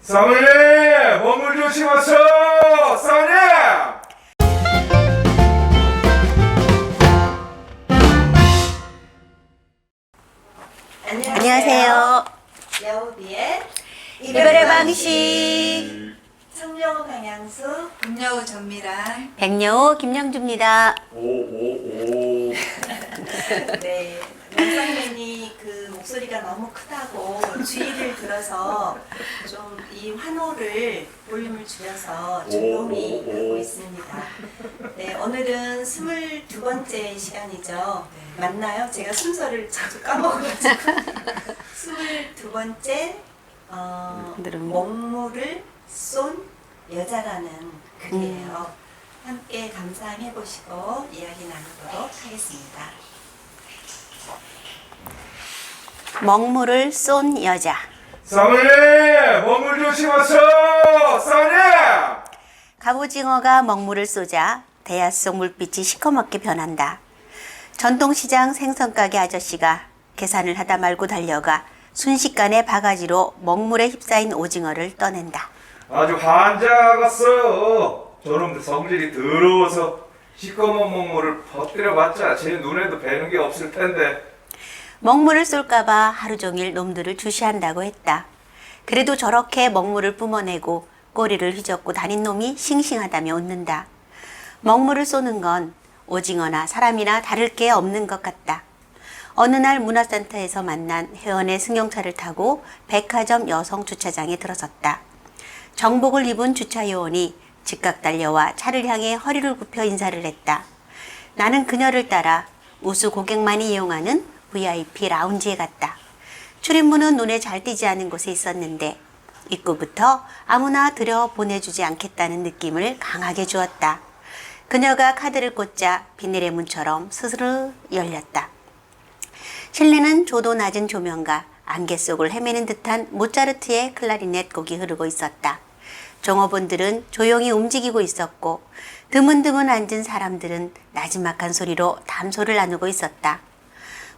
사모님, 먹물 조심하세요. 사모님. 안녕하세요. 여우비의 이별의 방식. 청룡 강양수 김여우 전미란 백여우 김영주입니다. 오. 네, 원장님이 그 목소리가 너무 크다고 주의를 들어서 좀 이 환호를 볼륨을 줄여서 조용히 하고 있습니다. 네, 오늘은 22번째 시간이죠. 맞나요? 제가 순서를 자주 까먹어가지고 22번째 오늘은 먹물을 쏜 여자라는 글이에요. 함께 감상해 보시고 이야기 나누도록 하겠습니다. 먹물을 쏜 여자. 사모님, 먹물 조심하세요. 사모님. 갑오징어가 먹물을 쏘자 대야 속 물빛이 시커멓게 변한다. 전통시장 생선가게 아저씨가 계산을 하다 말고 달려가 순식간에 바가지로 먹물에 휩싸인 오징어를 떠낸다. 아주 환장 같았어요. 저놈들 성질이 더러워서 시꺼먼 먹물을 퍼뜨려봤자 제 눈에도 뵈는 게 없을 텐데. 먹물을 쏠까봐 하루 종일 놈들을 주시한다고 했다. 그래도 저렇게 먹물을 뿜어내고 꼬리를 휘젓고 다닌 놈이 싱싱하다며 웃는다. 먹물을 쏘는 건 오징어나 사람이나 다를 게 없는 것 같다. 어느 날 문화센터에서 만난 회원의 승용차를 타고 백화점 여성 주차장에 들어섰다. 정복을 입은 주차 요원이 즉각 달려와 차를 향해 허리를 굽혀 인사를 했다. 나는 그녀를 따라 우수 고객만이 이용하는 VIP 라운지에 갔다. 출입문은 눈에 잘 띄지 않은 곳에 있었는데 입구부터 아무나 들여보내주지 않겠다는 느낌을 강하게 주었다. 그녀가 카드를 꽂자 비닐의 문처럼 스스로 열렸다. 실내는 조도 낮은 조명과 안개 속을 헤매는 듯한 모차르트의 클라리넷 곡이 흐르고 있었다. 종업원들은 조용히 움직이고 있었고 드문드문 앉은 사람들은 나지막한 소리로 담소를 나누고 있었다.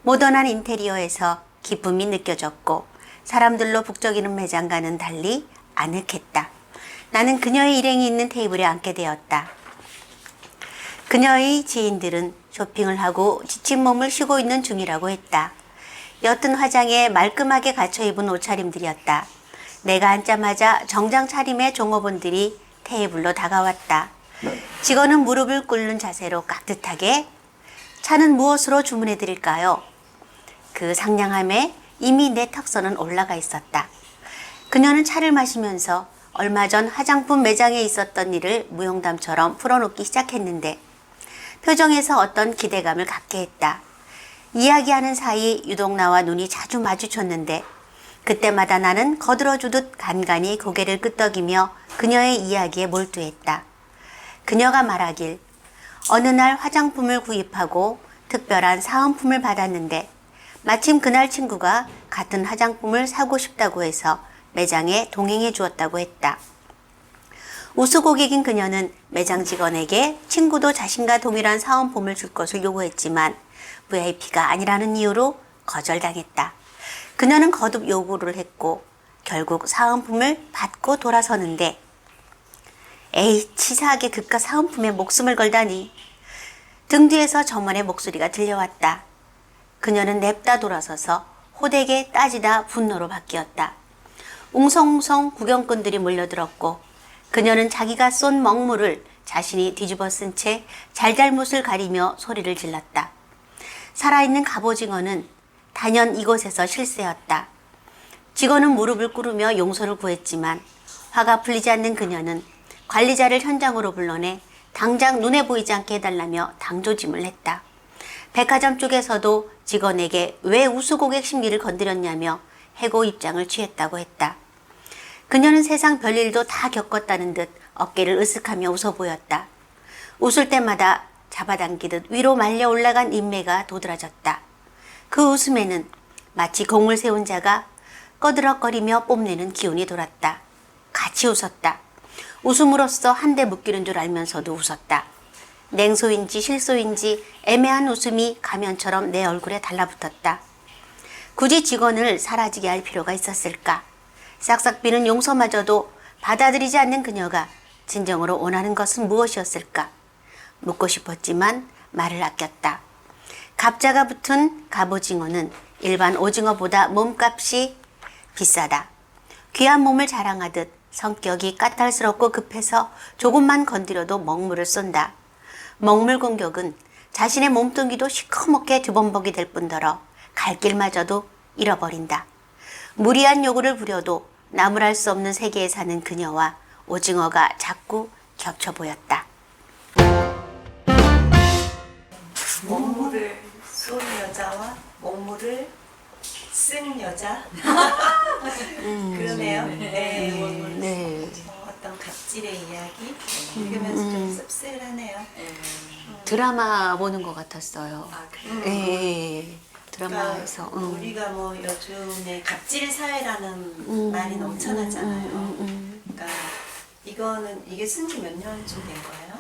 모던한 인테리어에서 기쁨이 느껴졌고 사람들로 북적이는 매장과는 달리 아늑했다. 나는 그녀의 일행이 있는 테이블에 앉게 되었다. 그녀의 지인들은 쇼핑을 하고 지친 몸을 쉬고 있는 중이라고 했다. 옅은 화장에 말끔하게 갖춰 입은 옷차림들이었다. 내가 앉자마자 정장 차림의 종업원들이 테이블로 다가왔다. 직원은 무릎을 꿇는 자세로 깍듯하게 차는 무엇으로 주문해 드릴까요? 그 상냥함에 이미 내 턱선은 올라가 있었다. 그녀는 차를 마시면서 얼마 전 화장품 매장에 있었던 일을 무용담처럼 풀어놓기 시작했는데 표정에서 어떤 기대감을 갖게 했다. 이야기하는 사이 유독 나와 눈이 자주 마주쳤는데 그때마다 나는 거들어주듯 간간히 고개를 끄덕이며 그녀의 이야기에 몰두했다. 그녀가 말하길 어느 날 화장품을 구입하고 특별한 사은품을 받았는데 마침 그날 친구가 같은 화장품을 사고 싶다고 해서 매장에 동행해 주었다고 했다. 우수 고객인 그녀는 매장 직원에게 친구도 자신과 동일한 사은품을 줄 것을 요구했지만 VIP가 아니라는 이유로 거절당했다. 그녀는 거듭 요구를 했고 결국 사은품을 받고 돌아서는데 에이, 치사하게 그깟 사은품에 목숨을 걸다니. 등 뒤에서 점원의 목소리가 들려왔다. 그녀는 냅다 돌아서서 호되게 따지다 분노로 바뀌었다. 웅성웅성 구경꾼들이 몰려들었고 그녀는 자기가 쏜 먹물을 자신이 뒤집어 쓴 채 잘잘못을 가리며 소리를 질렀다. 살아있는 갑오징어는 단연 이곳에서 실세였다. 직원은 무릎을 꿇으며 용서를 구했지만 화가 풀리지 않는 그녀는 관리자를 현장으로 불러내 당장 눈에 보이지 않게 해달라며 당조짐을 했다. 백화점 쪽에서도 직원에게 왜 우수 고객 심리를 건드렸냐며 해고 입장을 취했다고 했다. 그녀는 세상 별일도 다 겪었다는 듯 어깨를 으쓱하며 웃어 보였다. 웃을 때마다 잡아당기듯 위로 말려 올라간 인매가 도드라졌다. 그 웃음에는 마치 공을 세운 자가 꺼드럭거리며 뽐내는 기운이 돌았다. 같이 웃었다. 웃음으로써 한 대 묶이는 줄 알면서도 웃었다. 냉소인지 실소인지 애매한 웃음이 가면처럼 내 얼굴에 달라붙었다. 굳이 직원을 사라지게 할 필요가 있었을까? 싹싹 비는 용서마저도 받아들이지 않는 그녀가 진정으로 원하는 것은 무엇이었을까? 묻고 싶었지만 말을 아꼈다. 갑자가 붙은 갑오징어는 일반 오징어보다 몸값이 비싸다. 귀한 몸을 자랑하듯 성격이 까탈스럽고 급해서 조금만 건드려도 먹물을 쏜다. 먹물 공격은 자신의 몸뚱이도 시커멓게 두범벅이 될 뿐더러 갈 길마저도 잃어버린다. 무리한 요구를 부려도 나무랄 수 없는 세계에 사는 그녀와 오징어가 자꾸 겹쳐 보였다. 먹물을 쏜 여자와 먹물을 쓴 여자. 그러네요. 네. 네. 어떤 갑질의 이야기 읽으면서 좀 씁쓸하네요. 드라마 보는 것 같았어요. 아, 그래요? 예. 드라마에서. 그러니까 우리가 뭐 요즘에 갑질 사회라는 말이 넘쳐나잖아요. 그러니까 이게 쓴 지 몇 년쯤 된 거예요?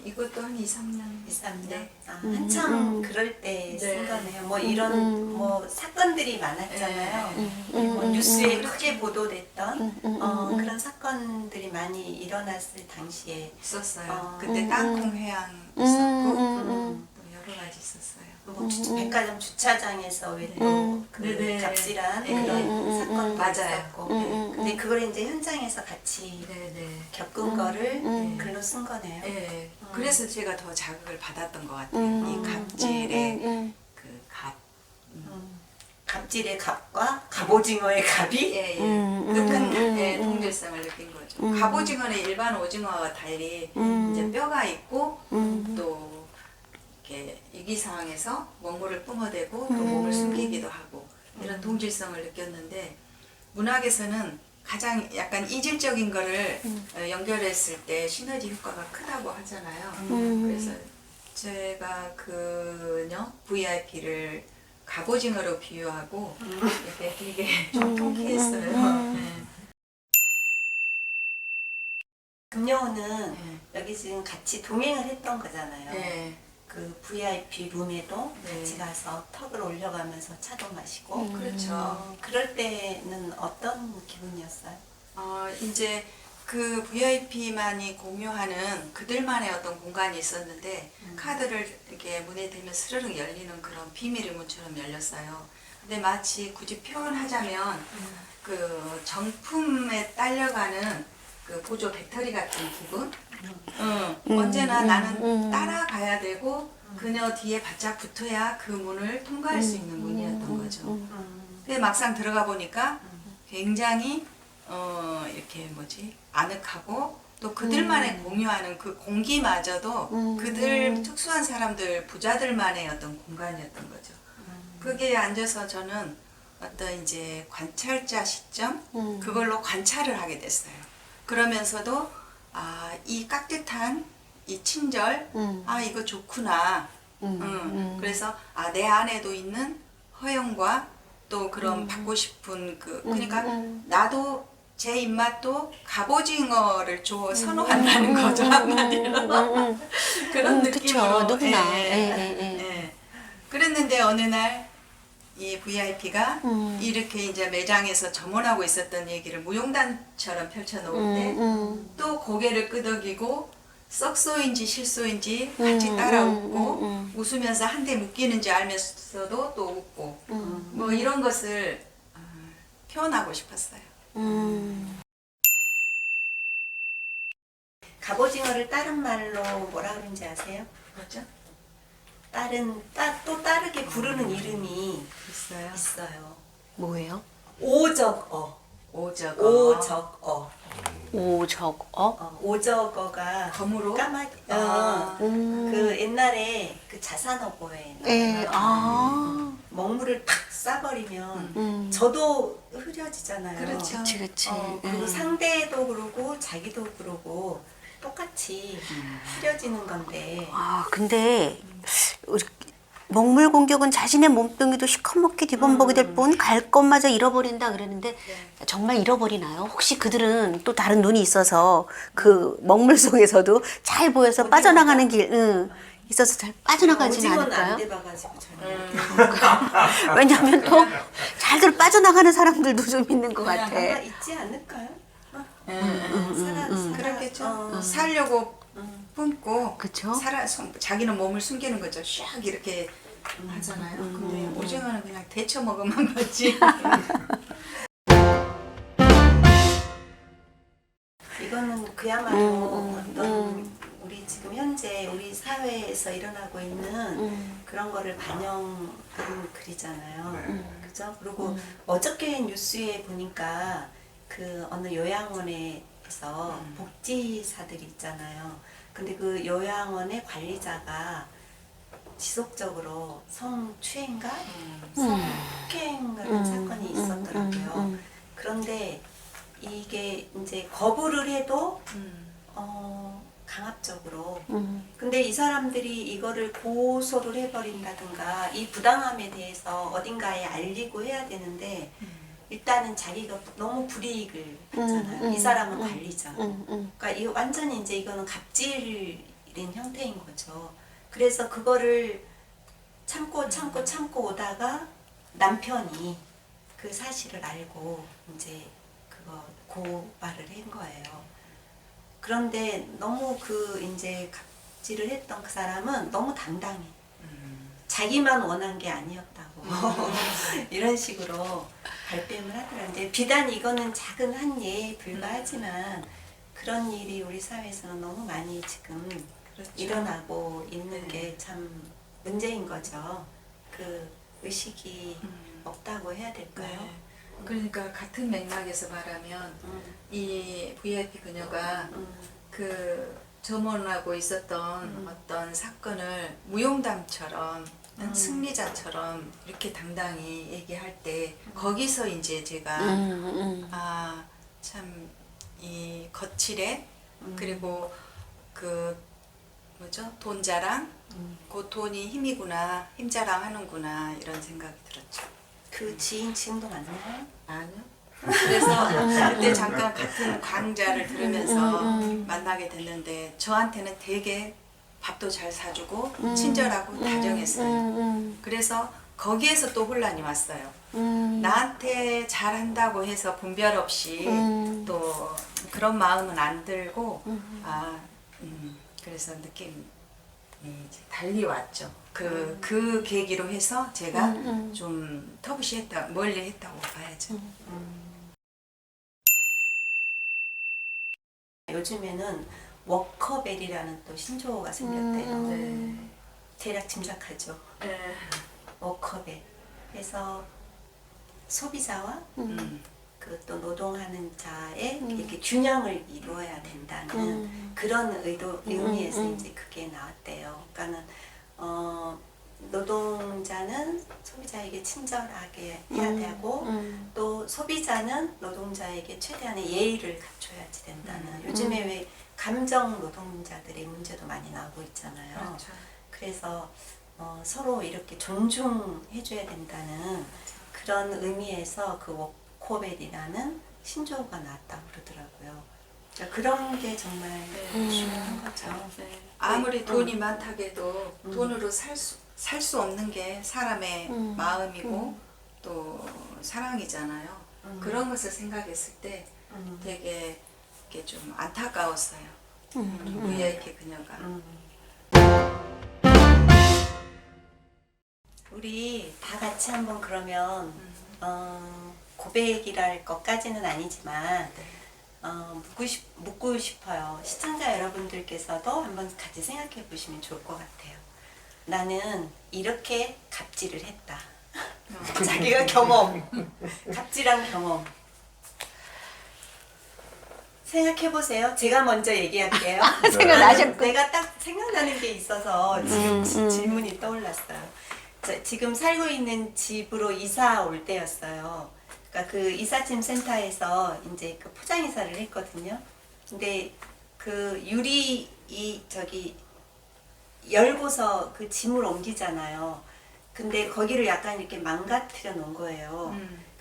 이것도 한 2, 3년. 2, 3년? 네. 아, 한참 그럴 때 쓴 네. 거네요. 뭐 이런 뭐 사건들이 많았잖아요. 뭐 뉴스에 크게 보도됐던 그런 사건들이 많이 일어났을 당시에 있었어요. 그때 땅콩 해양 있었고 또 여러 가지 있었어요. 뭐 백화점 주차장에서 왜 또 그 네네. 갑질한 네. 그런 사건도 맞아요. 있었고 근데 그걸 이제 현장에서 같이 네네. 겪은 거를 글로 쓴 거네요. 네. 그래서 제가 더 자극을 받았던 것 같아요. 이 갑질의 그 갑. 갑질의 갑과 갑오징어의 갑이 예, 예. 큰 예, 동질성을 느낀 거죠. 갑오징어는 일반 오징어와 달리 이제 뼈가 있고 또 이렇게 위기 상황에서 먹물을 뿜어대고 또 몸을 숨기기도 하고 이런 동질성을 느꼈는데 문학에서는 가장 약간 이질적인 거를 연결했을 때 시너지 효과가 크다고 하잖아요. 그래서 제가 그녀 VIP를 갑오징어로 비유하고 이렇게 되게 좀 통쾌했어요. 네. 금여우는 네. 여기 지금 같이 동행을 했던 거잖아요. 네. 그 VIP 룸에도 네. 같이 가서 턱을 올려가면서 차도 마시고 그렇죠. 그럴 때는 어떤 기분이었어요? 이제 그 VIP만이 공유하는 그들만의 어떤 공간이 있었는데 카드를 이렇게 문에 대면 스르륵 열리는 그런 비밀의 문처럼 열렸어요. 근데 마치 굳이 표현하자면 그 정품에 딸려가는 그 보조 배터리 같은 기분? 언제나 나는 따라가야 되고 그녀 뒤에 바짝 붙어야 그 문을 통과할 수 있는 문이었던 거죠. 근데 막상 들어가 보니까 굉장히 이렇게 아늑하고 또 그들만의 공유하는 그 공기마저도 그들 특수한 사람들 부자들만의 어떤 공간이었던 거죠. 거기에 앉아서 저는 어떤 이제 관찰자 시점 그걸로 관찰을 하게 됐어요. 그러면서도 이 깍듯한 이 친절 이거 좋구나. 그래서 내 안에도 있는 허영과 또 그런 받고 싶은 그러니까 나도 제 입맛도 갑오징어를 선호한다는 거죠 한마디로 그런 느낌으로 누구나. 예. 그랬는데 어느 날 이 VIP가 이렇게 이제 매장에서 점원하고 있었던 얘기를 무용단처럼 펼쳐놓을 때 또 고개를 끄덕이고 썩소인지 실소인지 같이 따라 웃고 웃으면서 한 대 묶이는지 알면서도 또 웃고 뭐 이런 것을 표현하고 싶었어요. 갑오징어를 다른 말로 뭐라 그런지 아세요? 그렇죠? 또 다르게 부르는 이름이 있어요. 있어요. 뭐예요? 오적어. 오적어. 오적어. 오적어? 오적어가 검으로? 까마귀. 아. 그 옛날에 그 자산어보에 예, 먹물을 팍 쏴버리면 저도 흐려지잖아요. 그렇죠. 그치. 그리고 상대도 그러고 자기도 그러고 똑같이 흐려지는 건데 근데 우리 먹물 공격은 자신의 몸뚱이도 시커멓게 뒤범벅이 될 뿐 갈 것마저 잃어버린다 그러는데 정말 잃어버리나요? 혹시 그들은 또 다른 눈이 있어서 그 먹물 속에서도 잘 보여서 빠져나가는 길 있어서 잘 빠져나가지는 오징어는 안 않을까요? 돼봐가지고 전혀. 왜냐하면 또 잘들 빠져나가는 사람들도 좀 있는 것 아마 같아. 있지 않을까요? 그렇겠죠. 살려고 품고 그쵸? 자기는 몸을 숨기는 거죠. 샥 이렇게 하잖아요. 근데 오징어는 그냥 데쳐 먹으면 맞지. 이거는 그야말로 어떤 우리 지금 현재 우리 사회에서 일어나고 있는 그런 거를 반영한 글이잖아요. 그죠? 그리고 어저께 뉴스에 보니까 그 어느 요양원에서 복지사들이 있잖아요. 근데 그 요양원의 관리자가 지속적으로 성추행과 성폭행 같은 사건이 있었더라고요. 그런데 이게 이제 거부를 해도 강압적으로 근데 이 사람들이 이거를 고소를 해버린다든가 이 부당함에 대해서 어딘가에 알리고 해야 되는데 일단은 자기가 너무 불이익을 받잖아요. 이 사람은 관리자. 그러니까 이 완전히 이제 이거는 갑질인 형태인 거죠. 그래서 그거를 참고 오다가 남편이 그 사실을 알고 이제 그거 고발을 한 거예요. 그런데 너무 그 이제 갑질을 했던 그 사람은 너무 당당해. 자기만 원한 게 아니었다고 이런 식으로 발뺌을 하더라고요. 이제 비단 이거는 작은 한 예에 불과하지만 그런 일이 우리 사회에서는 너무 많이 지금 그렇죠. 일어나고 있는 게 참 문제인 거죠. 그 의식이 없다고 해야 될까요? 네. 그러니까 같은 맥락에서 말하면 이 VIP 그녀가 그 점원하고 있었던 어떤 사건을 무용담처럼 승리자처럼 이렇게 당당히 얘기할 때 거기서 이제 제가 아 참 이 거칠에 그리고 그 뭐죠 돈 자랑 그 돈이 힘이구나 힘 자랑하는구나 이런 생각이 들었죠. 그 지인 지금도 만나요? 아니요. 그래서 그때 잠깐 같은 강좌를 들으면서 만나게 됐는데 저한테는 되게 밥도 잘 사주고 친절하고 다정했어요. 그래서 거기에서 또 혼란이 왔어요. 나한테 잘한다고 해서 분별 없이 또 그런 마음은 안 들고 그래서 느낌이 이제 달리 왔죠. 그 계기로 해서 제가 좀 터부시했다, 멀리 했다고 봐야죠. 요즘에는 워커벨이라는 또 신조어가 생겼대요. 네. 대략 짐작하죠. 워커벨. 그래서 소비자와 그 또 노동하는 자의 이렇게 균형을 이루어야 된다는 그런 의미에서 이제 그게 나왔대요. 그러니까는 노동자는 소비자에게 친절하게 해야 되고 또 소비자는 노동자에게 최대한의 예의를 갖춰야지 된다는 요즘에 왜 감정 노동자들의 문제도 많이 나오고 있잖아요. 그렇죠. 그래서 서로 이렇게 존중해줘야 된다는 그런 의미에서 그 워커벨이라는 신조어가 나왔다고 그러더라고요. 그러니까 그런 게 정말 중요한 거죠. 네. 아무리 돈이 많다고 해도 돈으로 살 수 없는 게 사람의 마음이고 또 사랑이잖아요. 그런 것을 생각했을 때 되게 이게 좀 안타까웠어요. VIP 그녀가. 우리 다 같이 한번 그러면 고백이랄 것까지는 아니지만 묻고 싶어요. 시청자 여러분들께서도 한번 같이 생각해 보시면 좋을 것 같아요. 나는 이렇게 갑질을 했다. 자기가 갑질한 경험. 생각해 보세요. 제가 먼저 얘기할게요. 생각나셨군. 내가 딱 생각나는 게 있어서 지금 질문이 떠올랐어요. 지금 살고 있는 집으로 이사 올 때였어요. 그러니까 그 이삿짐 센터에서 이제 그 포장 이사를 했거든요. 근데 그 유리 열고서 그 짐을 옮기잖아요. 근데 거기를 약간 이렇게 망가뜨려 놓은 거예요.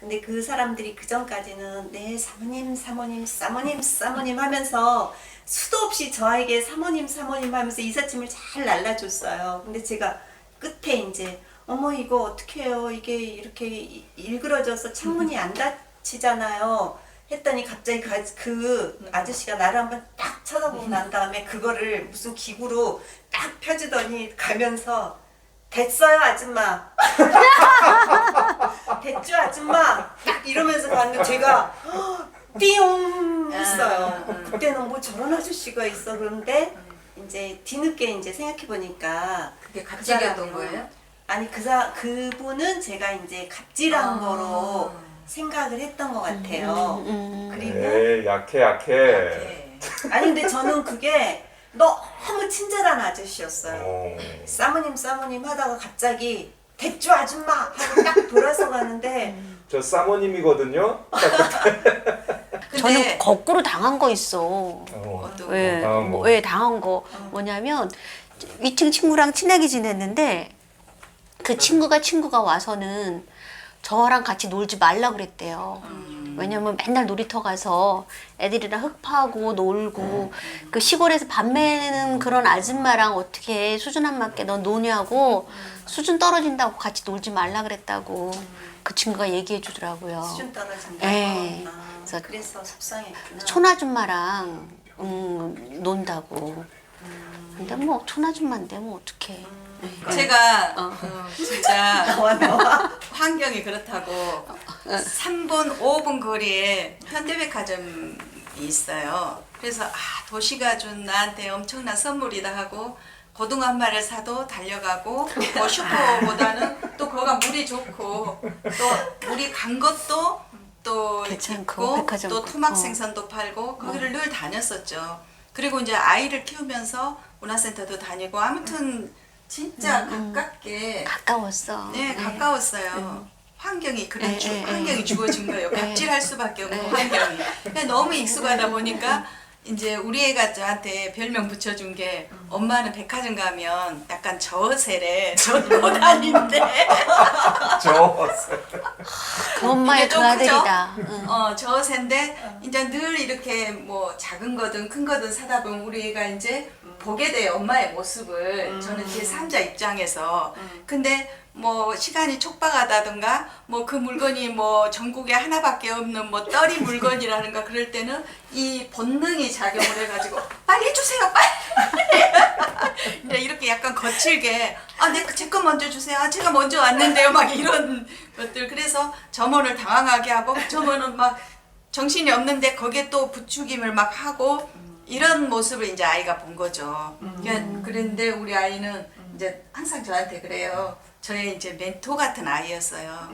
근데 그 사람들이 그 전까지는 네 사모님 사모님 사모님 사모님 하면서 수도 없이 저에게 사모님 사모님 하면서 이삿짐을 잘 날라줬어요. 근데 제가 끝에 이제 어머 이거 어떻게 해요? 이게 이렇게 일그러져서 창문이 안 닫히잖아요. 했더니 갑자기 그 아저씨가 나를 한번 딱 쳐다보고 난 다음에 그거를 무슨 기구로 딱 펴주더니 가면서 됐어요 아줌마. 됐죠 아줌마. 딱 이러면서 갔는데 제가 띠용 했어요. 그때는 뭐 저런 아저씨가 있어. 그런데 이제 뒤늦게 이제 생각해 보니까 그게 갑자기였던 거예요? 아니 그분은 제가 이제 갑질한 거로 생각을 했던 것 같아요. 그리고 에이 약해. 네. 아니 근데 저는 그게 너무 친절한 아저씨였어요. 사모님 하다가 갑자기 됐죠 아줌마 하고 딱 돌아서 가는데 저 사모님이거든요. 저는 근데 거꾸로 당한 거 있어. 어떤 왜, 당한 거. 왜 당한 거 뭐냐면 위층 친구랑 친하게 지냈는데 그 친구가 와서는 저랑 같이 놀지 말라 그랬대요. 왜냐면 맨날 놀이터 가서 애들이랑 흙파고 놀고 그 시골에서 밥 매는 그런 아줌마랑 어떻게 수준 안 맞게 너 노냐고 수준 떨어진다고 같이 놀지 말라 그랬다고 그 친구가 얘기해 주더라고요. 수준 떨어진다고. 네. 그래서 속상했구나. 촌아줌마랑 논다고. 근데 뭐 촌아줌마인데 뭐 어떡해. 제가 진짜 나와. 환경이 그렇다고 3분, 5분 거리에 현대백화점이 있어요. 그래서 도시가 준 나한테 엄청난 선물이다 하고 고등어 한 마리를 사도 달려가고 뭐 슈퍼보다는 또 거기가 물이 좋고 또 물이 간 것도 또 괜찮고, 있고 백화점 또 거. 토막 생선도 팔고 거기를 늘 다녔었죠. 그리고 이제 아이를 키우면서 문화센터도 다니고 아무튼 진짜 가깝게 가까웠어. 네, 가까웠어요. 환경이 그런 네, 환경이 주어진 거예요. 갑질할 수밖에 없는 환경이. 근데 너무 익숙하다 보니까 이제 우리 애가 저한테 별명 붙여준 게 엄마는 백화점 가면 약간 저세래. 저도 다닌데. 그 엄마의 이게 그 좀 아들이다. 응. 저세인데 이제 늘 이렇게 뭐 작은 거든 큰 거든 사다 보면 우리 애가 이제 보게 돼요. 엄마의 모습을. 저는 제3자 입장에서. 근데 뭐 시간이 촉박하다든가 뭐 그 물건이 뭐 전국에 하나밖에 없는 뭐 떨이 물건이라든가 그럴 때는 이 본능이 작용을 해가지고 빨리 주세요 빨리 이제 이렇게 약간 거칠게 제 거 먼저 주세요 제가 먼저 왔는데요 막 이런 것들. 그래서 점원을 당황하게 하고 점원은 막 정신이 없는데 거기에 또 부추김을 막 하고 이런 모습을 이제 아이가 본 거죠. 그런데 우리 아이는 이제 항상 저한테 그래요. 저의 이제 멘토 같은 아이였어요.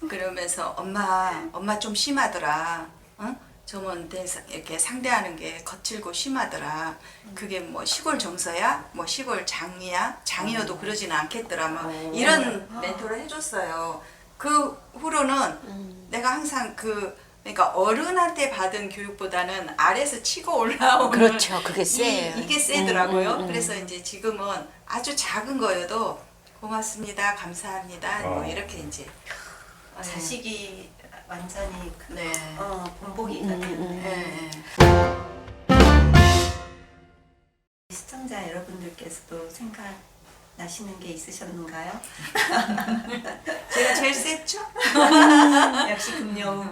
그러면서 엄마 좀 심하더라. 점원 이렇게 상대하는 게 거칠고 심하더라. 그게 뭐 시골 정서야? 뭐 시골 장이야? 장이어도 그러지는 않겠더라. 막 이런 멘토를 해줬어요. 그 후로는 내가 항상 그러니까 어른한테 받은 교육보다는 아래에서 치고 올라오는 그렇죠. 그게 세요. 이게 세더라고요. 그래서 이제 지금은 아주 작은 거여도 고맙습니다, 감사합니다, 뭐 이렇게 이제 자식이 완전히 네. 본보기가 되는. 네. 시청자 여러분들께서도 생각나시는 게 있으셨는가요? 제가 제일 셌죠? 역시 금요우.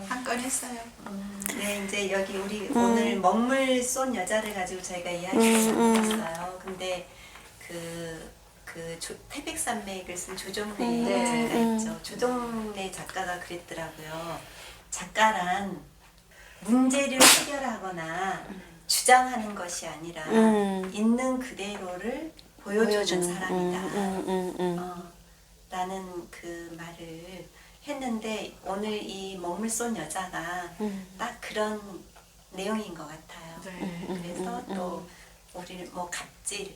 한 건 했어요. 네, 이제 여기 우리 오늘 먹물 쏜 여자를 가지고 저희가 이야기를 해봤어요. 근데 태백산맥을 쓴 조정래 작가 있죠. 조정래 작가가 그랬더라고요. 작가란 문제를 해결하거나 주장하는 것이 아니라 있는 그대로를 보여주는 사람이다. 라는 그 말을 했는데 오늘 이 먹물 쏜 여자가 딱 그런 내용인 것 같아요. 그래서 또 우리 뭐 갑질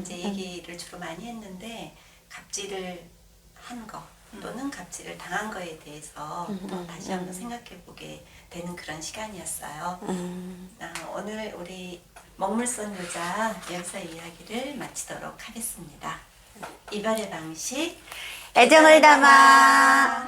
이제 얘기를 주로 많이 했는데 갑질을 한 거 또는 갑질을 당한 거에 대해서 또 다시 한번 생각해 보게 되는 그런 시간이었어요. 오늘 우리 먹물 쏜 여자 여기서 이야기를 마치도록 하겠습니다. 이별의 방식 애정을 담아.